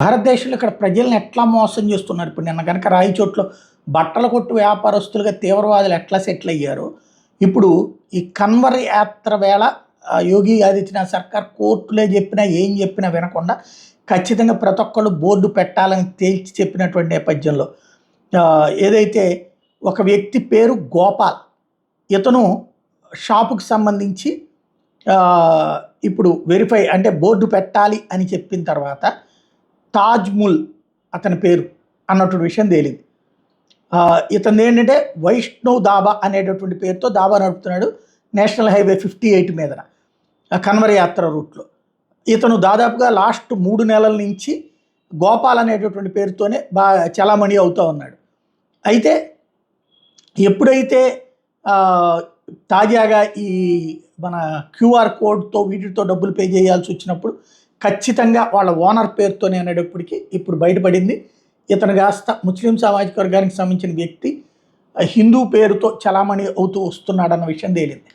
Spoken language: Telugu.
భారతదేశంలో ఇక్కడ ప్రజల్ని ఎట్లా మోసం చేస్తున్నారు. ఇప్పుడు నిన్న కనుక రాయచోట్లో బట్టల కొట్టు వ్యాపారస్తులుగా తీవ్రవాదులు ఎట్లా సెటిల్ అయ్యారో, ఇప్పుడు ఈ కన్వర్ యాత్ర వేళ యోగి ఆదిత్యనాథ్ సర్కార్ కోర్టులే చెప్పినా ఏం చెప్పినా వినకుండా ఖచ్చితంగా ప్రతి ఒక్కళ్ళు బోర్డు పెట్టాలని తేల్చి చెప్పినటువంటి నేపథ్యంలో ఏదైతే ఒక వ్యక్తి పేరు గోపాల్, ఇతను షాపుకి సంబంధించి ఇప్పుడు వెరిఫై అంటే బోర్డు పెట్టాలి అని చెప్పిన తర్వాత తాజ్ముల్ అతని పేరు అన్నటువంటి విషయం తేలింది. ఇతను ఏంటంటే వైష్ణవ్ దాబా అనేటటువంటి పేరుతో దాబా నడుపుతున్నాడు నేషనల్ హైవే 58 మీదన కన్వర్ యాత్ర రూట్లో. ఇతను దాదాపుగా లాస్ట్ 3 నెలల నుంచి గోపాల్ అనేటటువంటి పేరుతోనే బాగా చలామణి అవుతూ ఉన్నాడు. అయితే ఎప్పుడైతే తాజాగా ఈ మన క్యూఆర్ కోడ్తో వీటితో డబ్బులు పే చేయాల్సి వచ్చినప్పుడు ఖచ్చితంగా వాళ్ళ ఓనర్ పేరుతోనే అనేటప్పటికీ ఇప్పుడు బయటపడింది ఇతను కాస్త ముస్లిం సామాజిక వర్గానికి సంబంధించిన వ్యక్తి హిందూ పేరుతో చలామణి అవుతూ వస్తున్నాడన్న విషయం తేలింది.